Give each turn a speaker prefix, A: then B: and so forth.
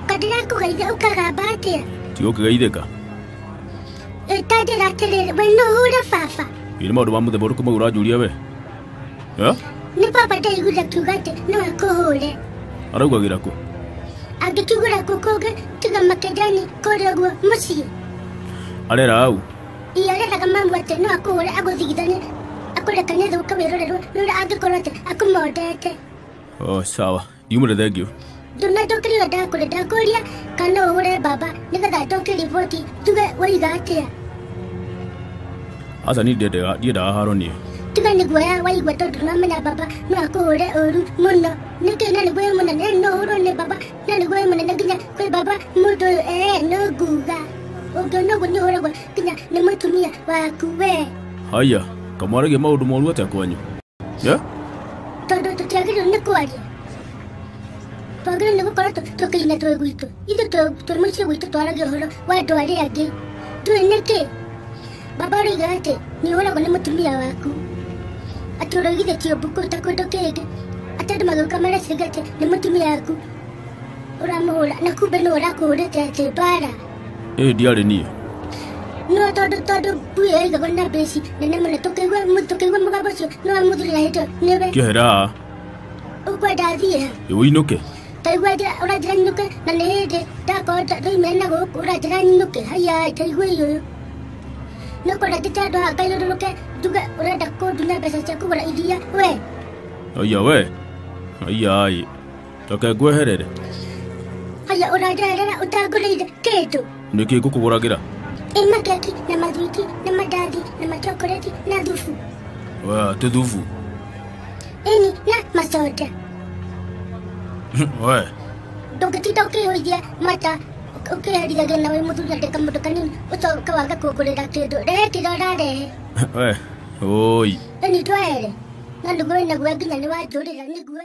A: Kadira kugaida ukagabate.
B: Tio kugaideka.
A: Etadira tele weno hura fafa.
B: Ina maundu ma muthemba kuma urajuria we. Ya?
A: Ni papa dai guda tugate no akohore.
B: Araugagira ku.
A: Agitugura kukoge tiga makedani koragwa musi.
B: Arera au.
A: Iyarera kama mwate no akohore agothigithane. Akore kanetho kabirorero no agikorote akumodete.
B: Oh sawa. Yumure thank you.
A: Duna tokiri dakore dakoria kana hore baba nigatha tokiri voti tuge waigatia.
B: Asa ni dieda haroni.
A: Tuga ni goya waigwa tondu namenya baba no akohore oru muno. Nike na goya muno no horo ne baba na goya muno nginya kwe baba mudo no guga. Ogo no gunyo horo gwa kinya ni mutumia wakuwe.
B: Haya, kamarege maundu moru atia kwanyu. Ya?
A: Tondu tutiagire ni kwaria. Pagire ni gukora tukina twe gwitu. Ithu twe mucio gwitu twarage horo wa ndwari angi. Twineke. Baba rigate ni hora gwa ni mutumia waku. Aturagire tio buku takodokege. Atadu maguka mara sigate ni mutumia waku. Uramuhura na kumbe no urakuhurite ati bara.
B: Diari ni.
A: No todo buye ga gonna besi nene mune tokegwa mugabo cio no amudurira hito nebe.
B: Kehera.
A: Ukwa dathie.
B: Uinuke.
A: Taigwaja urajira nyuke na nehede dakota doimena go urajira nyuke haya taigwe yo. No kora kitado akailoroke tuga urada ko dunya besa chaku bara idia we.
B: Aya we. Aya. Tokegwe herere.
A: Haya urajira utaguride keto.
B: Niki kukuguragira.
A: Ema keki na madriki na madadi na machokoleti na dufu.
B: Wa tudufu.
A: Eni na masoda.
B: We.
A: Doke hoya mata. Okay, hari gaga na mutu jate kamuto kanin. Uto kawaga kukulira kedo. Kirorare.
B: We. Oi.
A: Eni twaere. Na ndugo na gwa ginya ni wa jorira ni gwa.